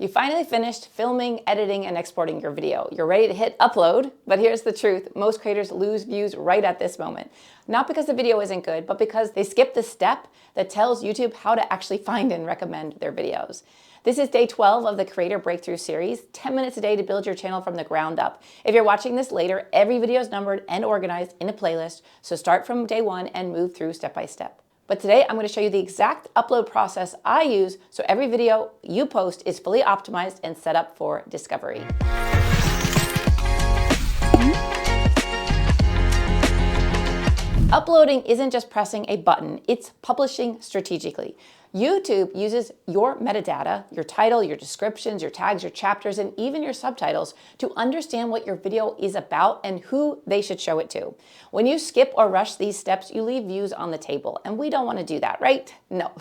You finally finished filming, editing, and exporting your video. You're ready to hit upload, but here's the truth. Most creators lose views right at this moment. Not because the video isn't good, but because they skip the step that tells YouTube how to actually find and recommend their videos. This is day 12 of the Creator Breakthrough series, 10 minutes a day to build your channel from the ground up. If you're watching this later, every video is numbered and organized in a playlist, so start from day 1 and move through step by step. But today I'm going to show you the exact upload process I use so every video you post is fully optimized and set up for discovery. Uploading isn't just pressing a button, it's publishing strategically. YouTube uses your metadata, your title, your descriptions, your tags, your chapters, and even your subtitles to understand what your video is about and who they should show it to. When you skip or rush these steps, you leave views on the table, and we don't want to do that, right? No.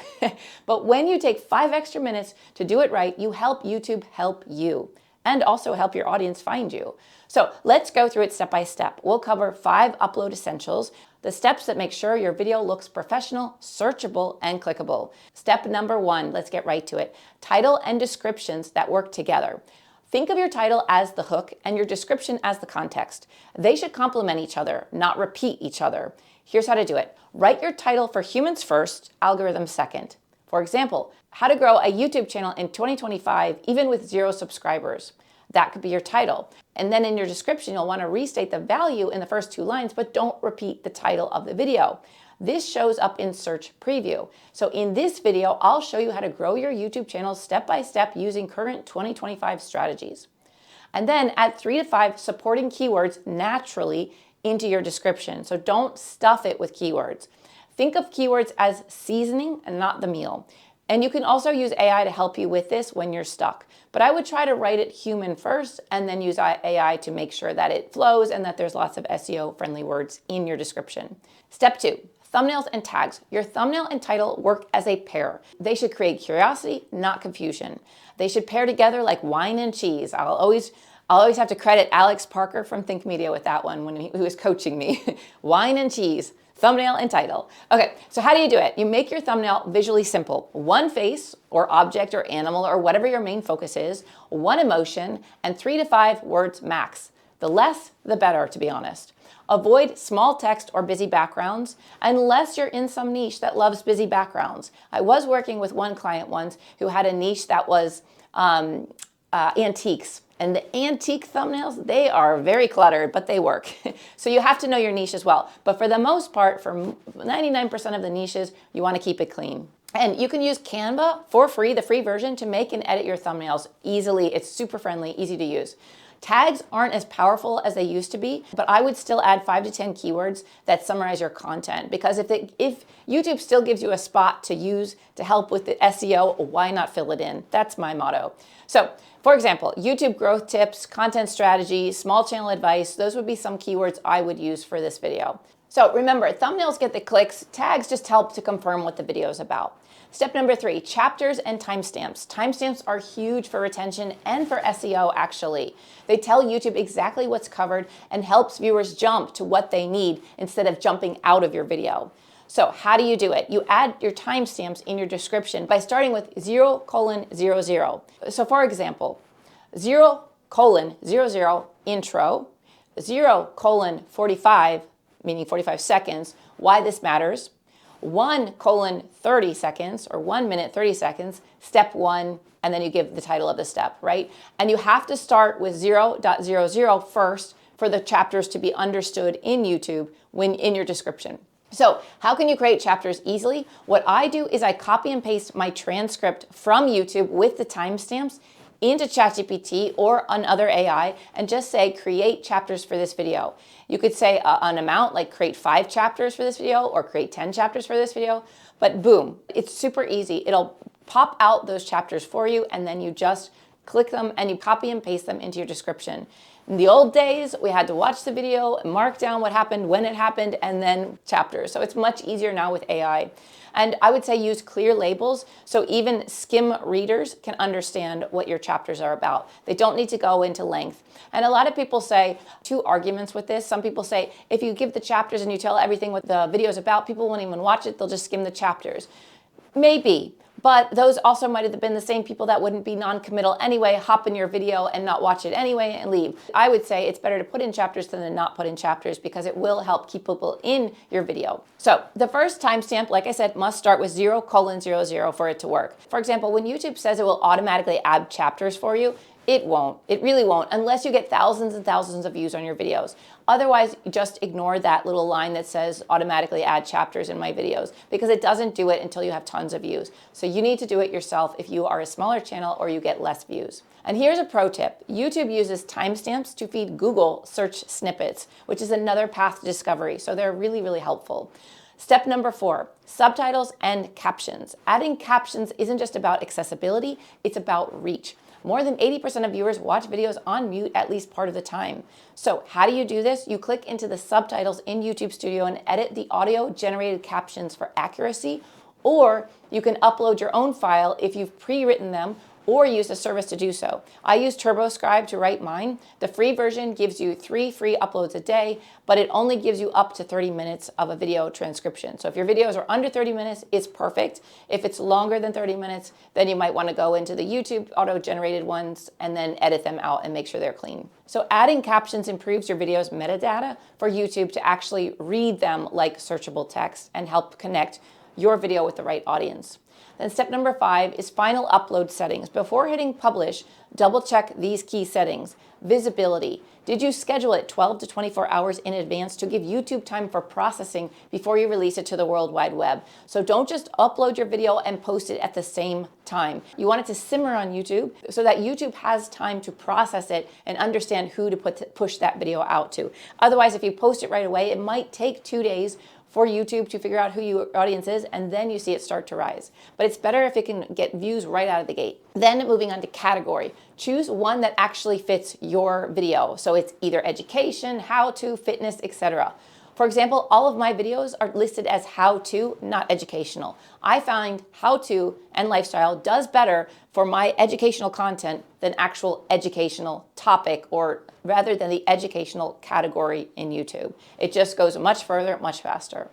But when you take 5 extra minutes to do it right, you help YouTube help you, and also help your audience find you. So let's go through it step by step. We'll cover 5 upload essentials, the steps that make sure your video looks professional, searchable, and clickable. Step number 1, let's get right to it. Title and descriptions that work together. Think of your title as the hook and your description as the context. They should complement each other, not repeat each other. Here's how to do it. Write your title for humans first, algorithms second. For example, how to grow a YouTube channel in 2025 even with 0 subscribers. That could be your title. And then in your description, you'll want to restate the value in the first 2 lines, but don't repeat the title of the video. This shows up in search preview. So in this video, I'll show you how to grow your YouTube channel step by step using current 2025 strategies. And then add 3 to 5 supporting keywords naturally into your description. So don't stuff it with keywords. Think of keywords as seasoning and not the meal. And you can also use AI to help you with this when you're stuck. But I would try to write it human first and then use AI to make sure that it flows and that there's lots of SEO-friendly words in your description. Step 2, thumbnails and tags. Your thumbnail and title work as a pair. They should create curiosity, not confusion. They should pair together like wine and cheese. I'll always have to credit Alex Parker from Think Media with that one when he was coaching me. Wine and cheese. Thumbnail and title. Okay, so how do you do it? You make your thumbnail visually simple. 1 face or object or animal or whatever your main focus is, 1 emotion, and 3 to 5 words max. The less, the better, to be honest. Avoid small text or busy backgrounds unless you're in some niche that loves busy backgrounds. I was working with one client once who had a niche that was antiques. And the antique thumbnails, they are very cluttered, but they work. So you have to know your niche as well. But for the most part, for 99% of the niches, you want to keep it clean. And you can use Canva for free, the free version, to make and edit your thumbnails easily. It's super friendly, easy to use. Tags aren't as powerful as they used to be, but I would still add 5 to 10 keywords that summarize your content. Because if YouTube still gives you a spot to use to help with the SEO, why not fill it in? That's my motto. So, for example, YouTube growth tips, content strategy, small channel advice, those would be some keywords I would use for this video. So remember, thumbnails get the clicks, tags just help to confirm what the video is about. Step number 3, chapters and timestamps. Timestamps are huge for retention and for SEO actually. They tell YouTube exactly what's covered and helps viewers jump to what they need instead of jumping out of your video. So how do you do it? You add your timestamps in your description by starting with 0:00. So for example, 0:00 intro, 0:45, meaning 45 seconds, why this matters, 1:30 seconds or 1 minute 30 seconds, step 1, and then you give the title of the step, right? And you have to start with 0:00 first for the chapters to be understood in YouTube when in your description. So how can you create chapters easily? What I do is I copy and paste my transcript from YouTube with the timestamps into ChatGPT or another AI and just say create chapters for this video. You could say an amount like create 5 chapters for this video or create 10 chapters for this video, but boom, it's super easy. It'll pop out those chapters for you and then you just click them and you copy and paste them into your description. In the old days, we had to watch the video, mark down what happened, when it happened, and then chapters. So it's much easier now with AI. And I would say use clear labels so even skim readers can understand what your chapters are about. They don't need to go into length. And a lot of people say 2 arguments with this. Some people say if you give the chapters and you tell everything what the video is about, people won't even watch it, they'll just skim the chapters. Maybe. But those also might have been the same people that wouldn't be non-committal anyway, hop in your video and not watch it anyway and leave. I would say it's better to put in chapters than to not put in chapters because it will help keep people in your video. So the first timestamp, like I said, must start with 0:00 for it to work. For example, when YouTube says it will automatically add chapters for you, it won't. It really won't, unless you get thousands and thousands of views on your videos. Otherwise, just ignore that little line that says automatically add chapters in my videos because it doesn't do it until you have tons of views. So you need to do it yourself if you are a smaller channel or you get less views. And here's a pro tip. YouTube uses timestamps to feed Google search snippets, which is another path to discovery. So they're really, really helpful. Step number 4, subtitles and captions. Adding captions isn't just about accessibility, it's about reach. More than 80% of viewers watch videos on mute at least part of the time. So how do you do this? You click into the subtitles in YouTube Studio and edit the audio-generated captions for accuracy, or you can upload your own file if you've pre-written them or use a service to do so. I use TurboScribe to write mine. The free version gives you 3 free uploads a day, but it only gives you up to 30 minutes of a video transcription. So if your videos are under 30 minutes, it's perfect. If it's longer than 30 minutes, then you might want to go into the YouTube auto-generated ones and then edit them out and make sure they're clean. So adding captions improves your video's metadata for YouTube to actually read them like searchable text and help connect your video with the right audience. Then step number 5 is final upload settings. Before hitting publish, double check these key settings. Visibility. Did you schedule it 12 to 24 hours in advance to give YouTube time for processing before you release it to the World Wide Web? So don't just upload your video and post it at the same time. You want it to simmer on YouTube so that YouTube has time to process it and understand who to push that video out to. Otherwise, if you post it right away, it might take 2 days for YouTube to figure out who your audience is, and then you see it start to rise. But it's better if it can get views right out of the gate. Then moving on to category. Choose one that actually fits your video. So it's either education, how-to, fitness, etc. For example, all of my videos are listed as how-to, not educational. I find how-to and lifestyle does better for my educational content than actual educational topic, or rather than the educational category in YouTube. It just goes much further, much faster.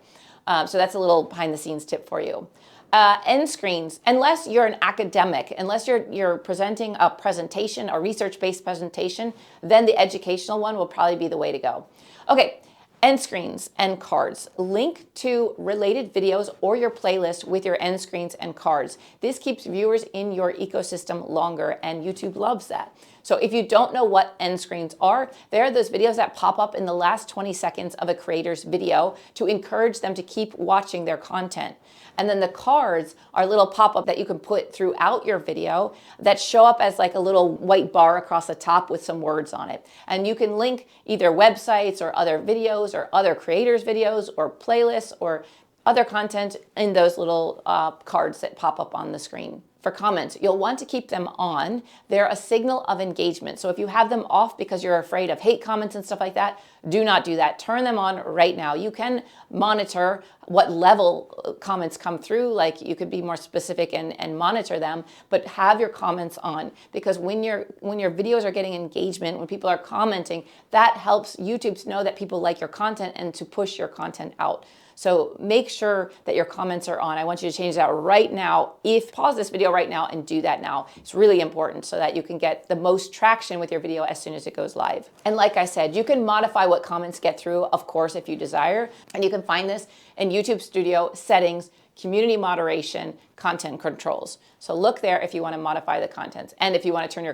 So that's a little behind the scenes tip for you. End screens, unless you're an academic, unless you're presenting a presentation, a research-based presentation, then the educational one will probably be the way to go. Okay. End screens and cards. Link to related videos or your playlist with your end screens and cards. This keeps viewers in your ecosystem longer, and YouTube loves that. So if you don't know what end screens are, they're those videos that pop up in the last 20 seconds of a creator's video to encourage them to keep watching their content. And then the cards are little pop-up that you can put throughout your video that show up as like a little white bar across the top with some words on it. And you can link either websites or other videos or other creators' videos or playlists or other content in those little cards that pop up on the screen. For comments, you'll want to keep them on. They're a signal of engagement. So if you have them off because you're afraid of hate comments and stuff like that, do not do that. Turn them on right now. You can monitor what level comments come through, like you could be more specific and monitor them, but have your comments on, because when your videos are getting engagement, when people are commenting, that helps YouTube to know that people like your content and to push your content out. So make sure that your comments are on. I want you to change that right now. Pause this video right now and do that now. It's really important so that you can get the most traction with your video as soon as it goes live. And like I said, you can modify what comments get through, of course, if you desire. And you can find this in YouTube Studio settings, community moderation, content controls. So look there if you want to modify the contents and if you want to turn your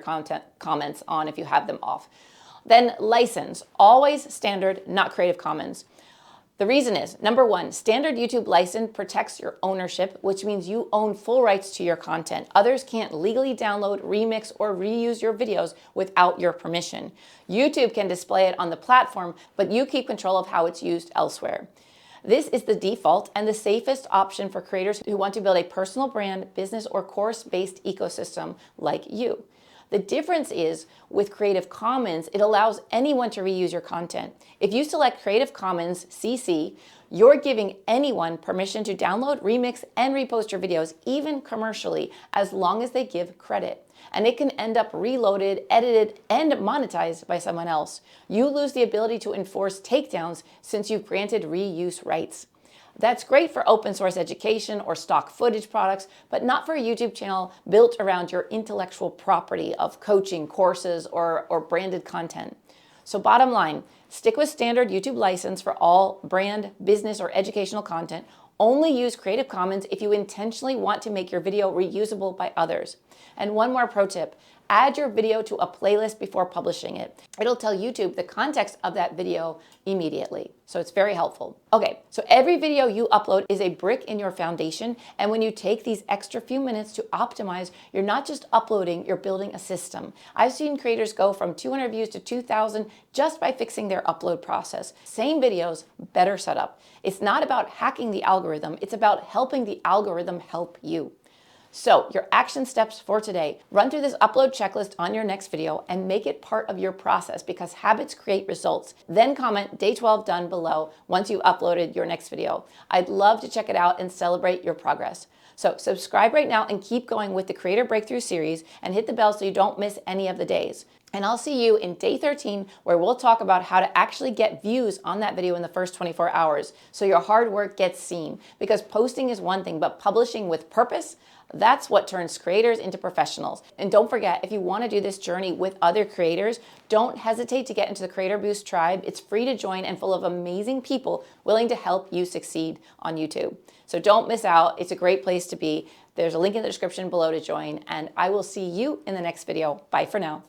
comments on if you have them off. Then license, always standard, not Creative Commons. The reason is, number 1, standard YouTube license protects your ownership, which means you own full rights to your content. Others can't legally download, remix, or reuse your videos without your permission. YouTube can display it on the platform, but you keep control of how it's used elsewhere. This is the default and the safest option for creators who want to build a personal brand, business, or course-based ecosystem like you. The difference is with Creative Commons, it allows anyone to reuse your content. If you select Creative Commons CC, you're giving anyone permission to download, remix, and repost your videos, even commercially, as long as they give credit. And it can end up reloaded, edited, and monetized by someone else. You lose the ability to enforce takedowns since you've granted reuse rights. That's great for open source education or stock footage products, but not for a YouTube channel built around your intellectual property of coaching, courses, or branded content. So bottom line, stick with standard YouTube license for all brand, business, or educational content. Only use Creative Commons if you intentionally want to make your video reusable by others. And one more pro tip, add your video to a playlist before publishing it. It'll tell YouTube the context of that video immediately. So it's very helpful. Okay, so every video you upload is a brick in your foundation. And when you take these extra few minutes to optimize, you're not just uploading, you're building a system. I've seen creators go from 200 views to 2,000 just by fixing their upload process. Same videos, better setup. It's not about hacking the algorithm, it's about helping the algorithm help you. So your action steps for today, run through this upload checklist on your next video and make it part of your process because habits create results. Then comment day 12 done below once you uploaded your next video. I'd love to check it out and celebrate your progress. So subscribe right now and keep going with the Creator Breakthrough series and hit the bell so you don't miss any of the days. And I'll see you in day 13 where we'll talk about how to actually get views on that video in the first 24 hours so your hard work gets seen. Because posting is one thing, but publishing with purpose, that's what turns creators into professionals. And don't forget, if you want to do this journey with other creators, don't hesitate to get into the Creator Boost tribe. It's free to join and full of amazing people willing to help you succeed on YouTube. So don't miss out. It's a great place to be. There's a link in the description below to join, and I will see you in the next video. Bye for now.